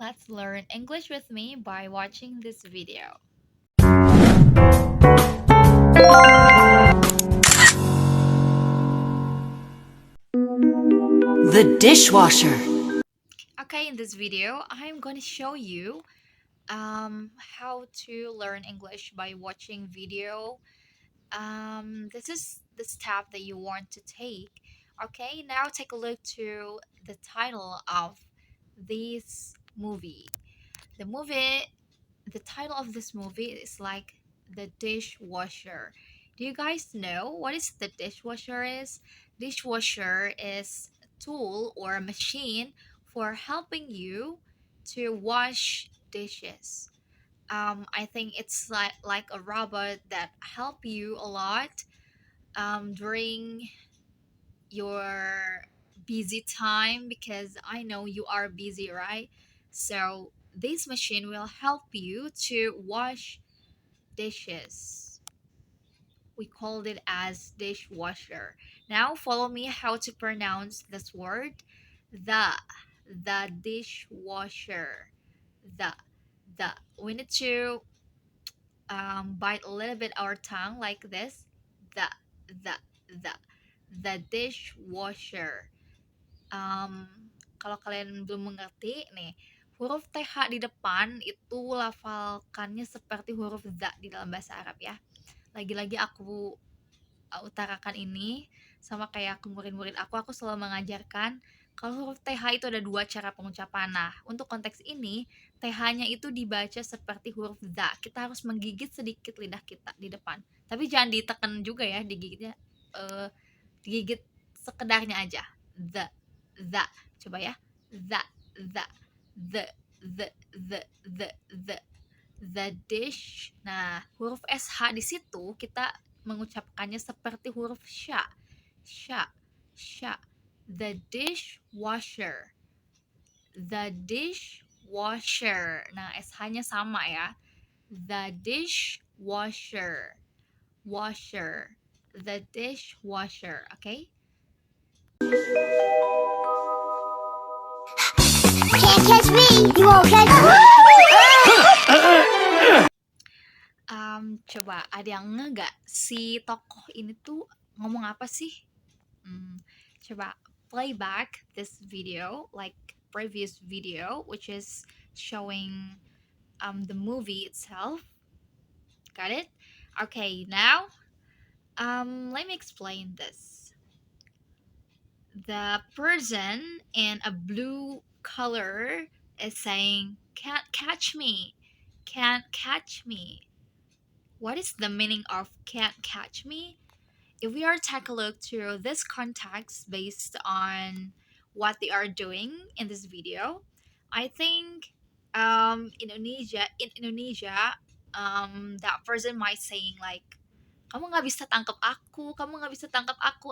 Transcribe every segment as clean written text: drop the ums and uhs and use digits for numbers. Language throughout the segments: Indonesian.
Let's learn English with me by watching this video. The dishwasher. Okay, in this video, I'm going to show you how to learn English by watching video. This is the step that you want to take. Okay, now take a look to the title of this movie. The title of this movie is like The Dishwasher. Do you guys know what is the dishwasher is? Dishwasher is a tool or a machine for helping you to wash dishes. I think it's like a robot that help you a lot during your busy time, because I know you are busy, right? So this machine will help you to wash dishes. We called it as dishwasher. Now follow me how to pronounce this word. The dishwasher. The the we need to bite a little bit our tongue like this. The the the the dishwasher. um, Kalau kalian belum mengerti nih, huruf TH di depan itu lafalkannya seperti huruf za di dalam bahasa Arab ya. Lagi-lagi aku utarakan ini sama kayak aku murid-murid aku selalu mengajarkan kalau huruf TH itu ada dua cara pengucapan. Nah, untuk konteks ini, TH-nya itu dibaca seperti huruf za. Kita harus menggigit sedikit lidah kita di depan. Tapi jangan ditekan juga ya, digigitnya digigit sekedarnya aja. The. Coba ya. The. The dish. Nah, huruf SH di situ kita mengucapkannya seperti huruf sya. The dishwasher. The dishwasher. Nah, SH-nya sama ya. The dishwasher. Washer. The dishwasher, okay? Can't catch me, you won't catch me. Coba ada yang nge gak si tokoh ini tuh ngomong apa sih? Coba play back this video like previous video, which is showing the movie itself. Got it? Okay, now let me explain this. The person in a blue color is saying, "Can't catch me, can't catch me." What is the meaning of "can't catch me"? If we are take a look to this context based on what they are doing in this video, I think in Indonesia, that person might saying like, kamu nggak bisa tangkap aku,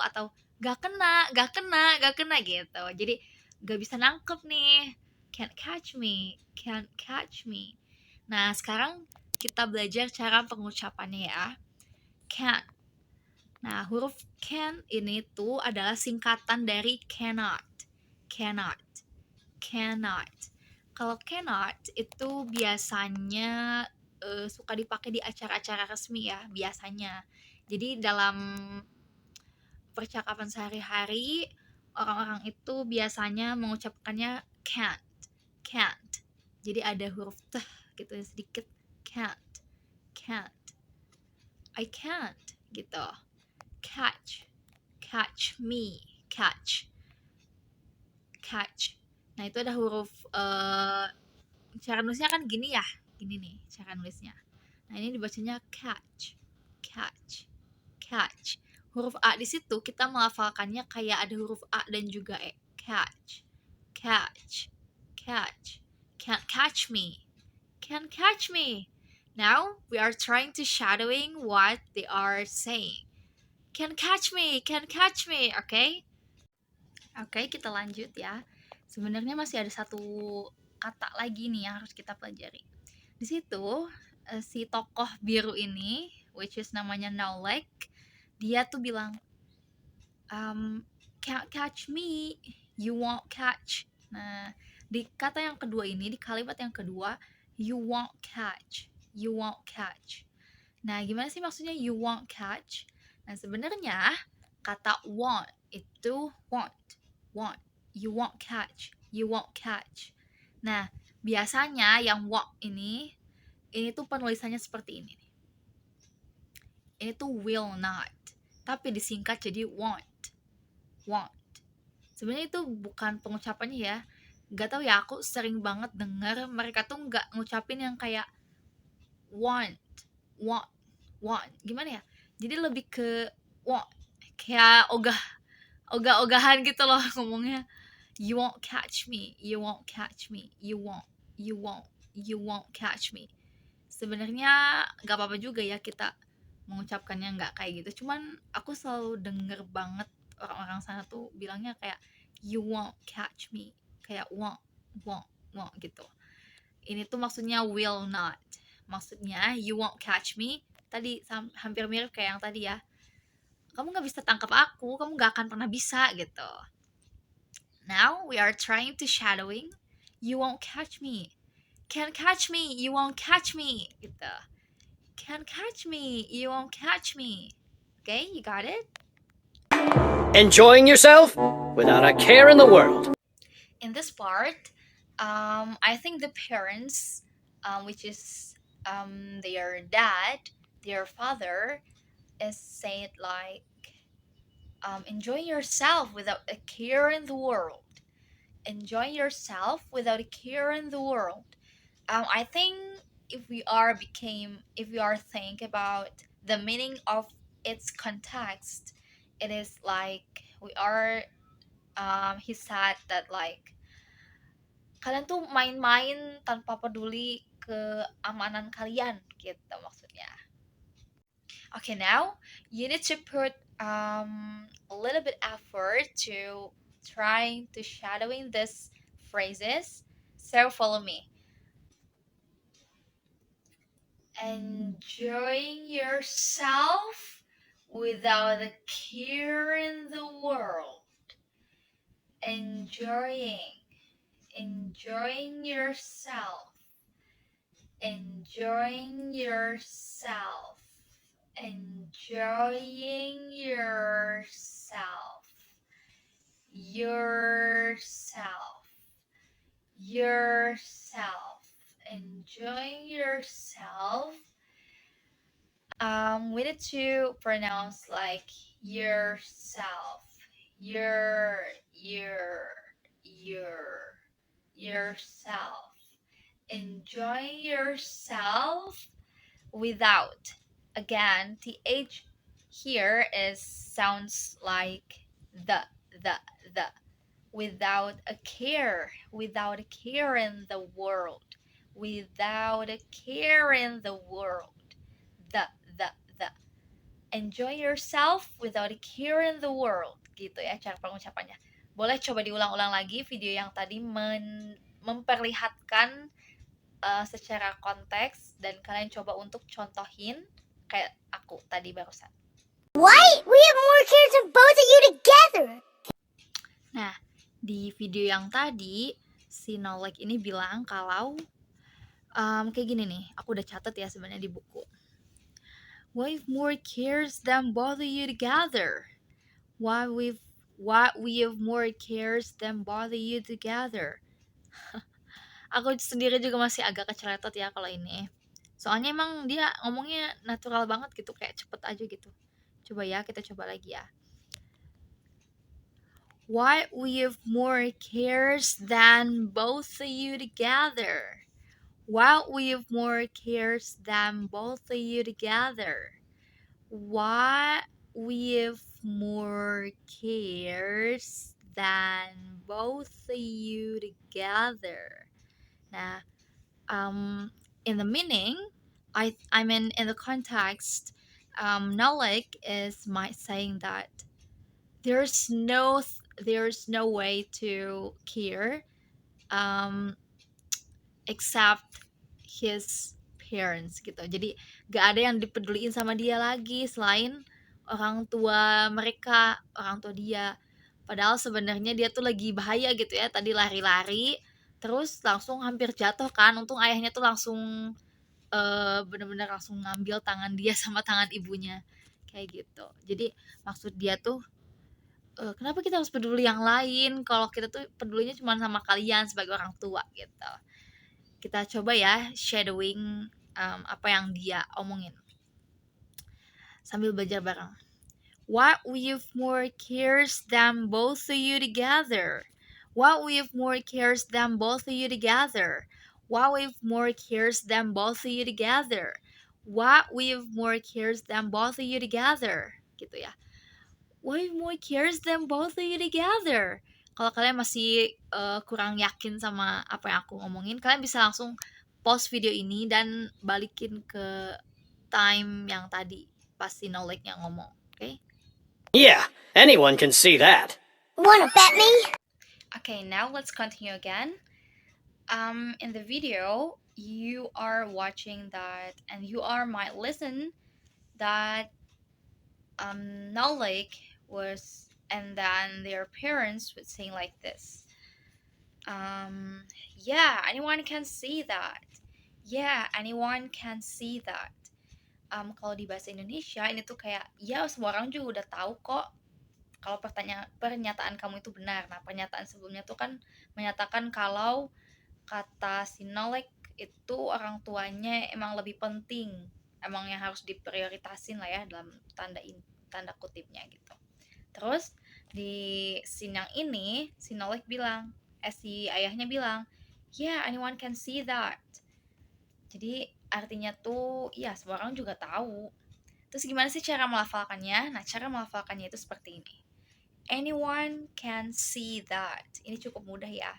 atau gak kena gitu. Jadi gak bisa nangkep nih, can't catch me. Nah, sekarang kita belajar cara pengucapannya ya. Can't. Nah, huruf can ini tuh adalah singkatan dari cannot. Kalau cannot itu biasanya suka dipakai di acara-acara resmi ya, biasanya. Jadi dalam percakapan sehari-hari, orang-orang itu biasanya mengucapkannya can't. Jadi ada huruf t gitu sedikit, can't. I can't gitu. Catch me. Nah, itu ada huruf cara nulisnya kan gini ya. Gini nih cara nulisnya. Nah, ini dibacanya catch. Huruf A di situ kita melafalkannya kayak ada huruf A dan juga E. Catch. Can't catch me. Now we are trying to shadowing what they are saying. Can't catch me. Okay? Oke, kita lanjut ya. Sebenarnya masih ada satu kata lagi nih yang harus kita pelajari. Di situ si tokoh biru ini, which is namanya Naulek, dia tuh bilang, can't catch me, you won't catch. Nah, Di kata yang kedua ini, di kalimat yang kedua, you won't catch. You won't catch. Nah, gimana sih maksudnya you won't catch? Nah, sebenarnya kata won't itu want. You won't catch. You won't catch. Nah, biasanya yang won't ini tuh penulisannya seperti ini. Ini tuh will not. Tapi disingkat jadi won't. Sebenarnya itu bukan pengucapannya ya. Gak tau ya, aku sering banget denger mereka tuh gak ngucapin yang kayak want. Gimana ya? Jadi lebih ke want. Kayak ogah-ogahan gitu loh ngomongnya. You won't catch me. You won't catch me. You won't catch me. Sebenarnya gak apa-apa juga ya kita mengucapkannya nggak kayak gitu. Cuman aku selalu denger banget orang-orang sana tuh bilangnya kayak you won't catch me. Kayak won't gitu. Ini tuh maksudnya will not. Maksudnya you won't catch me. Tadi hampir mirip kayak yang tadi ya. Kamu gak bisa tangkap aku. Kamu gak akan pernah bisa gitu. Now we are trying to shadowing. You won't catch me. Can't catch me. You won't catch me. Gitu. Can't catch me. You won't catch me. Okay, you got it? Enjoying yourself without a care in the world. In this part, I think the parents, which is their dad, their father, is saying like, enjoy yourself without a care in the world. Enjoy yourself without a care in the world. I think if we are think about the meaning of its context, it is like he said that like kalian tuh main-main tanpa peduli keamanan kalian gitu maksudnya. Okay, now you need to put a little bit effort to trying to shadowing these phrases. So follow me. Enjoying yourself without a care in the world. Enjoying yourself. Enjoying yourself. Enjoying yourself. Yourself. Enjoying yourself. We need to pronounce like yourself. Yourself. Enjoying yourself without. Again, th here sounds like the without a care in the world. Without a care in the world. The. Enjoy yourself without a care in the world. Gitu ya cara pengucapannya. Boleh coba diulang-ulang lagi video yang tadi memperlihatkan secara konteks dan kalian coba untuk contohin kayak aku tadi barusan. Why? We have more cares than both of you together. Nah, di video yang tadi si Nolek ini bilang kalau kayak gini nih, aku udah catat ya sebenarnya di buku. Why have more cares than both of you together? Why we have more cares than both of you together? Aku sendiri juga masih agak keceletot ya kalau ini. Soalnya emang dia ngomongnya natural banget gitu, kayak cepet aja gitu. Coba ya, kita coba lagi ya. Why we have more cares than both of you together? Why we have more cares than both of you together? Why we have more cares than both of you together? Nah, in the meaning, I mean in the context, Nolek is saying that there's no way to care except his parents gitu. Jadi gak ada yang dipeduliin sama dia lagi selain orang tua mereka, orang tua dia. Padahal sebenarnya dia tuh lagi bahaya gitu ya. Tadi lari-lari, terus langsung hampir jatuh kan, untung ayahnya tuh langsung bener-bener langsung ngambil tangan dia sama tangan ibunya kayak gitu. Jadi maksud dia tuh kenapa kita harus peduli yang lain kalau kita tuh pedulinya cuma sama kalian sebagai orang tua gitu. Kita coba ya shadowing apa yang dia omongin sambil belajar bareng. What with more cares than both of you together? What with more cares than both of you together? What with more cares than both of you together? What with more cares than both of you together? Gitu ya. What with more cares than both of you together? Kalau kalian masih kurang yakin sama apa yang aku ngomongin, kalian bisa langsung pause video ini dan balikin ke time yang tadi pas si Nolek yang ngomong, oke? Okay? Yeah, anyone can see that. Wanna bet me? Okay, now let's continue again. In the video, you are watching that, and you are might listen that Nolek was, and then their parents would saying like this. Yeah, anyone can see that. Yeah, anyone can see that. Kalau di bahasa Indonesia ini tuh kayak ya semua orang juga udah tahu kok kalau pernyataan kamu itu benar. Nah, pernyataan sebelumnya tuh kan menyatakan kalau kata si Nolek itu orang tuanya emang lebih penting, emang yang harus diprioritasin lah ya dalam tanda kutipnya gitu. Terus di scene yang ini si Nolek bilang, si ayahnya bilang, yeah, anyone can see that. Jadi artinya tuh ya semua orang juga tahu. Terus gimana sih cara melafalkannya? Nah, cara melafalkannya itu seperti ini. Anyone can see that. Ini cukup mudah ya.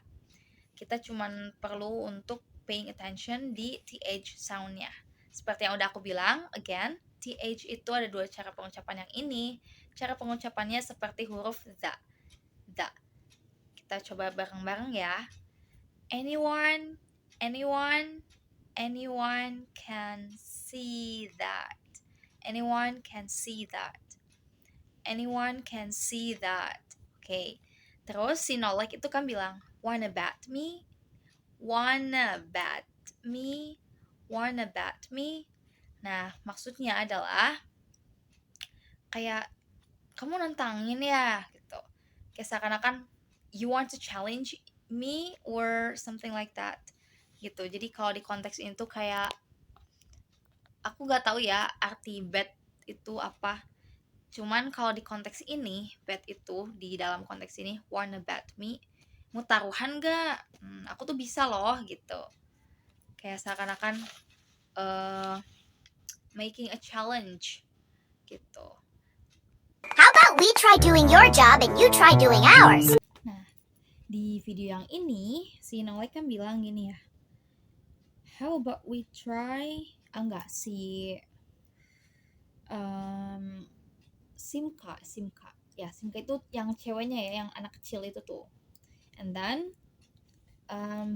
Kita cuman perlu untuk paying attention di TH sound-nya. Seperti yang udah aku bilang, again, TH itu ada dua cara pengucapan yang ini. Cara pengucapannya seperti huruf the. The. Kita coba bareng-bareng ya. Anyone, anyone, anyone can see that. Anyone can see that. Anyone can see that. Okay. Terus si Nolek itu kan bilang, wanna bet me? Wanna bet me? Wanna bet me? Nah, maksudnya adalah kayak kamu nantangin ya gitu. Kayak seakan-akan you want to challenge me or something like that. Gitu. Jadi kalau di konteks ini tuh kayak aku gak tahu ya arti bet itu apa. Cuman kalau di konteks ini, bet itu di dalam konteks ini, wanna bet me, mau taruhan gak? Aku tuh bisa loh gitu. Kayak seakan-akan making a challenge gitu. How about we try doing your job and you try doing ours? Nah, di video yang ini, si Nolek kan bilang gini ya, how about we try, enggak, si Simka. Ya, Simka itu yang ceweknya ya, yang anak kecil itu tuh. And then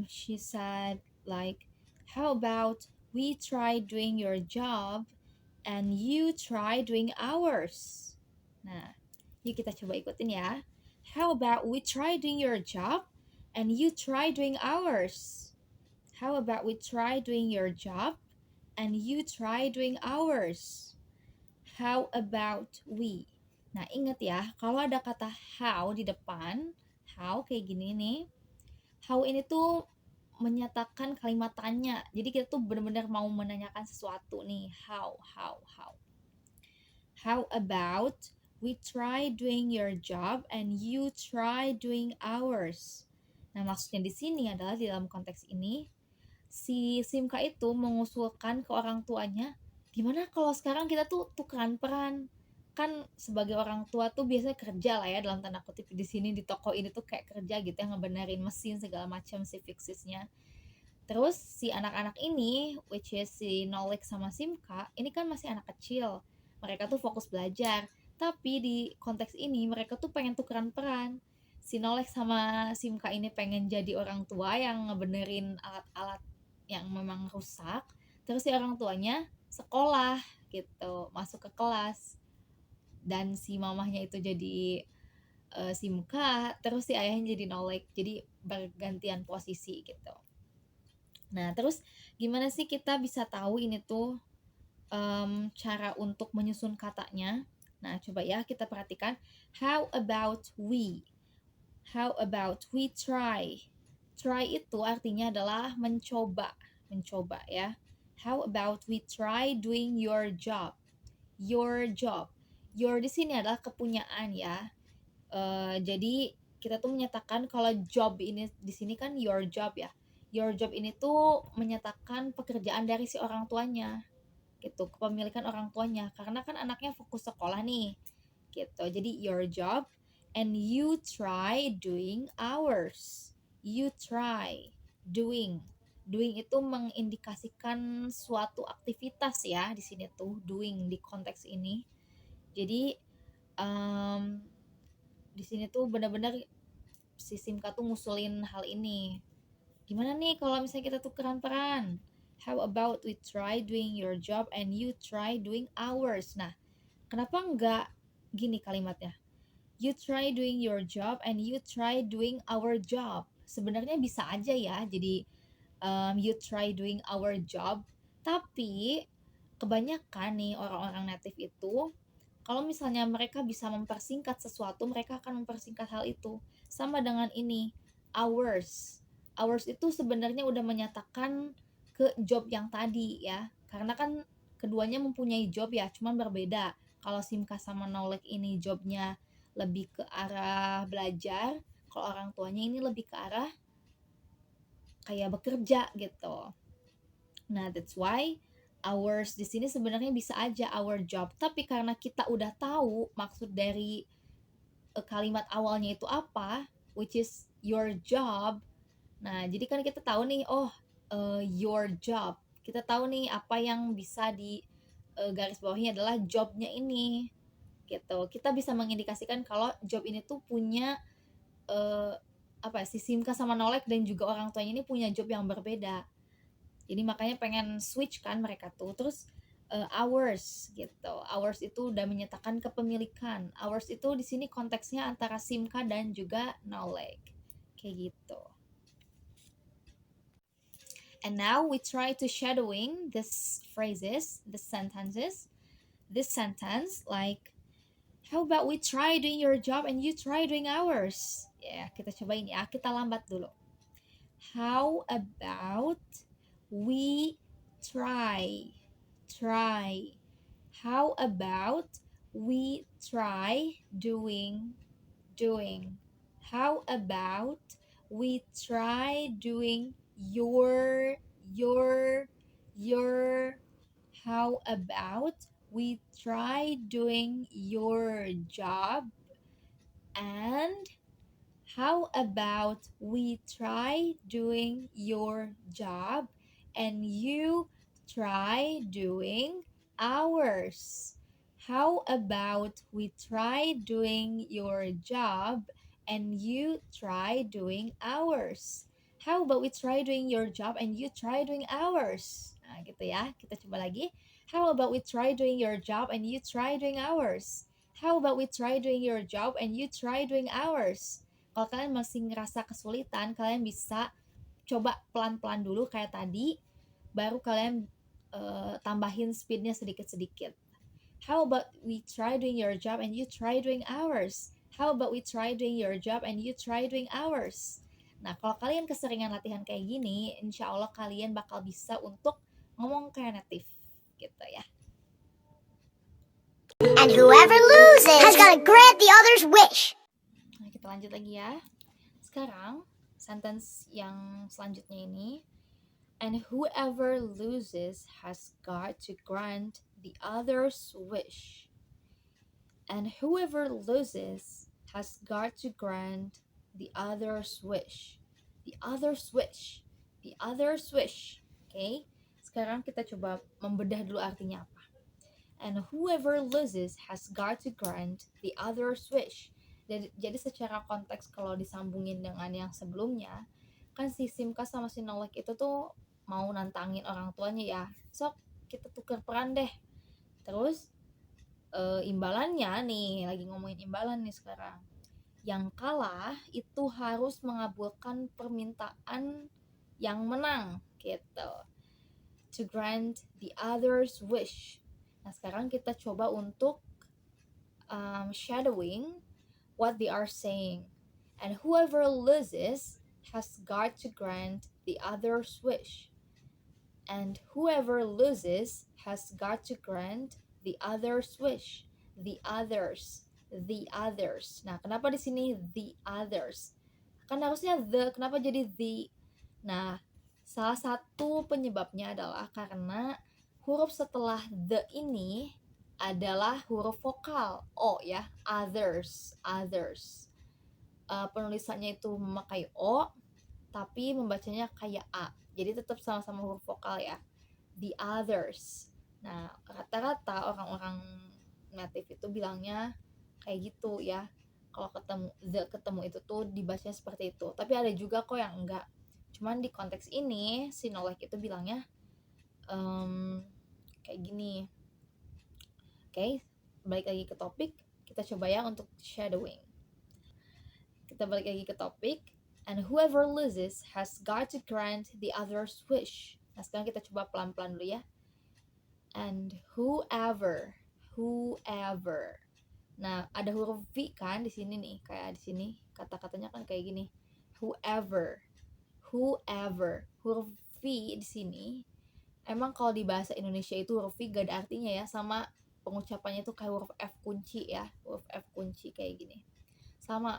she said like, how about we try doing your job and you try doing ours. Nah, yuk kita coba ikutin ya. How about we try doing your job and you try doing ours. How about we try doing your job and you try doing ours. How about we? Nah, ingat ya, kalau ada kata how di depan, how kayak gini nih. How ini tuh menyatakan kalimat tanya. Jadi kita tuh benar-benar mau menanyakan sesuatu nih. How. How about we try doing your job and you try doing ours. Nah, maksudnya di sini adalah di dalam konteks ini si Simka itu mengusulkan ke orang tuanya, gimana kalau sekarang kita tuh tukeran peran? Kan sebagai orang tua tuh biasanya kerja lah ya dalam tanda kutip di sini di toko ini tuh kayak kerja gitu ya, ngebenerin mesin segala macam si fixisnya. Terus si anak-anak ini, which is si Nolek sama Simka, ini kan masih anak kecil. Mereka tuh fokus belajar. Tapi di konteks ini mereka tuh pengen tukeran peran. Si Nolek sama Simka ini pengen jadi orang tua yang ngebenerin alat-alat yang memang rusak. Terus si orang tuanya sekolah gitu, masuk ke kelas. Dan si mamahnya itu jadi Simka, terus si ayahnya jadi Nolek. Jadi bergantian posisi gitu. Nah, terus gimana sih kita bisa tahu ini tuh cara untuk menyusun katanya? Nah, coba ya kita perhatikan. How about we? How about we try? Try itu artinya adalah mencoba, mencoba ya. How about we try doing your job? Your job. Your di sini adalah kepunyaan ya. Jadi kita tuh menyatakan kalau job ini di sini kan your job ya. Your job ini tuh menyatakan pekerjaan dari si orang tuanya gitu, kepemilikan orang tuanya, karena kan anaknya fokus sekolah nih gitu. Jadi your job and you try doing ours. You try doing. Doing itu mengindikasikan suatu aktivitas ya di sini tuh, doing di konteks ini. Jadi di sini tuh benar-benar si Simka tuh ngusulin hal ini. Gimana nih kalau misalnya kita tukeran peran? How about we try doing your job and you try doing ours? Nah, kenapa enggak gini kalimatnya? You try doing your job and you try doing our job. Sebenarnya bisa aja ya, jadi you try doing our job. Tapi kebanyakan nih orang-orang native itu, kalau misalnya mereka bisa mempersingkat sesuatu, mereka akan mempersingkat hal itu. Sama dengan ini, ours. Ours itu sebenarnya udah menyatakan ke job yang tadi ya. Karena kan keduanya mempunyai job ya, cuman berbeda. Kalau Simka sama Nolek ini jobnya lebih ke arah belajar, kalau orang tuanya ini lebih ke arah kayak bekerja gitu. Nah, that's why ours di sini sebenarnya bisa aja our job, tapi karena kita udah tahu maksud dari kalimat awalnya itu apa, which is your job. Nah, jadi kan kita tahu nih, your job. Kita tahu nih apa yang bisa di garis bawahnya adalah jobnya ini, gitu. Kita bisa mengindikasikan kalau job ini tuh punya si Simka sama Nolek dan juga orang tuanya ini punya job yang berbeda. Jadi makanya pengen switch kan mereka tuh. Terus ours gitu. Ours itu udah menyatakan kepemilikan. Ours itu di sini konteksnya antara Simka dan juga Nolek. Kayak gitu. And now we try to shadowing these phrases, the sentences. This sentence like, how about we try doing your job and you try doing ours? Ya, kita cobain ya. Kita lambat dulu. How about we try? Try. How about we try doing? How about we try doing your how about we try doing your job, and how about we try doing your job and you try doing ours? How about we try doing your job and you try doing ours? How about we try doing your job and you try doing ours? Nah, gitu ya. Kita coba lagi. How about we try doing your job and you try doing ours? How about we try doing your job and you try doing ours? Kalau kalian masih ngerasa kesulitan, kalian bisa coba pelan-pelan dulu kayak tadi, baru kalian tambahin speednya sedikit-sedikit. How about we try doing your job and you try doing ours? How about we try doing your job and you try doing ours? Nah, kalau kalian keseringan latihan kayak gini, insya Allah kalian bakal bisa untuk ngomong kayak native gitu ya. And whoever loses has got to grant the other's wish. Nah, kita lanjut lagi ya. Sekarang, sentence yang selanjutnya ini. And whoever loses has got to grant the other's wish. And whoever loses has got to grant the other's wish. The other's wish. The other's wish. Okay? Sekarang kita coba membedah dulu artinya apa. And whoever loses has got to grant the other's wish. Jadi secara konteks kalau disambungin dengan yang sebelumnya, kan si Simka sama si Nolek itu tuh mau nantangin orang tuanya ya. Sok kita tuker peran deh. Terus imbalannya nih, lagi ngomongin imbalan nih sekarang. Yang kalah itu harus mengabulkan permintaan yang menang gitu. To grant the other's wish. Nah, sekarang kita coba untuk shadowing what they are saying. And whoever loses has got to grant the other's wish. And whoever loses has got to grant the other's wish. The others. The others. Nah, kenapa di sini the others? Kan harusnya the, kenapa jadi the? Nah, salah satu penyebabnya adalah karena huruf setelah the ini adalah huruf vokal O ya, others, others. Penulisannya itu memakai O, tapi membacanya kayak A. Jadi tetap sama-sama huruf vokal ya. The others. Nah, rata-rata orang-orang native itu bilangnya kayak gitu ya. Kalau ketemu itu tuh dibacanya seperti itu. Tapi ada juga kok yang enggak. Cuman di konteks ini si Nolek itu bilangnya kayak gini. Oke, balik lagi ke topik. Kita coba ya untuk shadowing. Kita balik lagi ke topik. And whoever loses has got to grant the other's wish. Nah, sekarang kita coba pelan-pelan dulu ya. And whoever. Nah, ada huruf V kan di sini nih, kayak di sini kata-katanya kan kayak gini. Whoever. Huruf V di sini. Emang kalau di bahasa Indonesia itu huruf V gak ada artinya ya, sama pengucapannya itu kayak huruf F kunci ya, huruf F kunci kayak gini. Sama.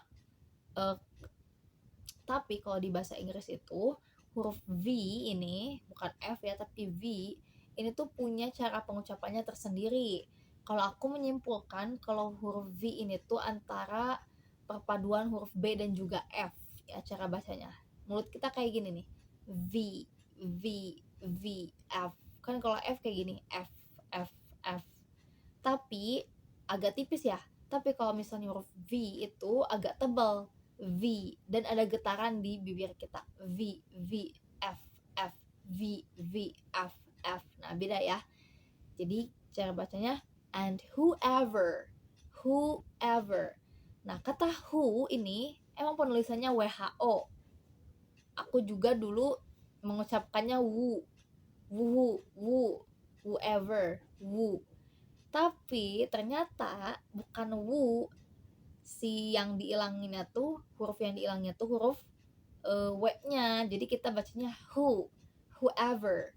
Tapi kalau di bahasa Inggris itu huruf V ini bukan F ya, tapi V ini tuh punya cara pengucapannya tersendiri. Kalau aku menyimpulkan kalau huruf V ini tuh antara perpaduan huruf B dan juga F ya cara bacanya. Mulut kita kayak gini nih. V, F. Kan kalau F kayak gini, F. Tapi agak tipis ya. Tapi kalau misalnya huruf V itu agak tebal. V dan ada getaran di bibir kita. V, F, V, F. Nah, beda ya. Jadi cara bacanya and whoever. Nah, kata who ini emang penulisannya WHO. Aku juga dulu mengucapkannya whoever, Tapi ternyata bukan si yang diilanginnya tuh, huruf yang diilangnya tuh huruf W-nya. Jadi kita bacanya whoever,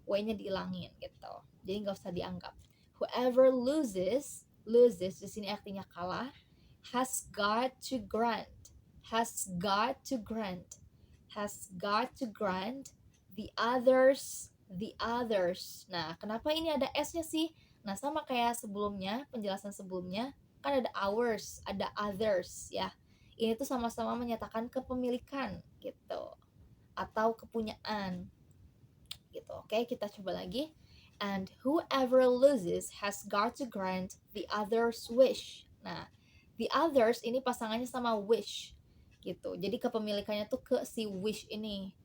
W-nya diilangin gitu. Jadi nggak usah dianggap. Whoever loses di sini artinya kalah, has got to grant the others. Nah, kenapa ini ada S-nya sih? Nah, sama kayak sebelumnya, penjelasan sebelumnya, kan ada ours, ada others ya. Ini tuh sama-sama menyatakan kepemilikan gitu. Atau kepunyaan gitu. Oke, kita coba lagi. And whoever loses has got to grant the other's wish. Nah, the others ini pasangannya sama wish gitu. Jadi kepemilikannya tuh ke si wish ini.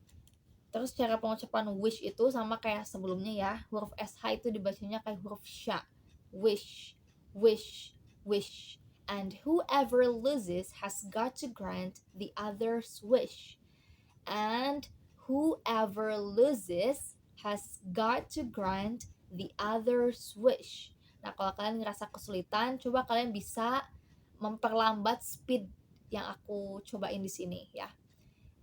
Terus cara pengucapan wish itu sama kayak sebelumnya ya. Huruf SH itu dibacanya kayak huruf sya. Wish. And whoever loses has got to grant the other's wish. And whoever loses has got to grant the other's wish. Nah, kalau kalian ngerasa kesulitan, coba kalian bisa memperlambat speed yang aku cobain di sini ya.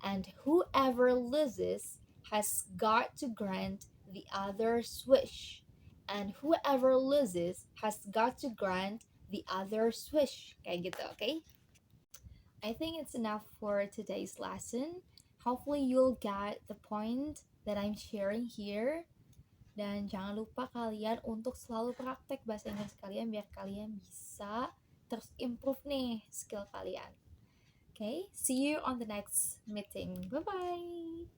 And whoever loses has got to grant the other's wish. And whoever loses has got to grant the other's wish. Kayak gitu, okay? I think it's enough for today's lesson. Hopefully you'll get the point that I'm sharing here. Dan jangan lupa kalian untuk selalu praktek bahasa Inggris kalian biar kalian bisa terus improve nih skill kalian. Okay, see you on the next meeting. Bye-bye.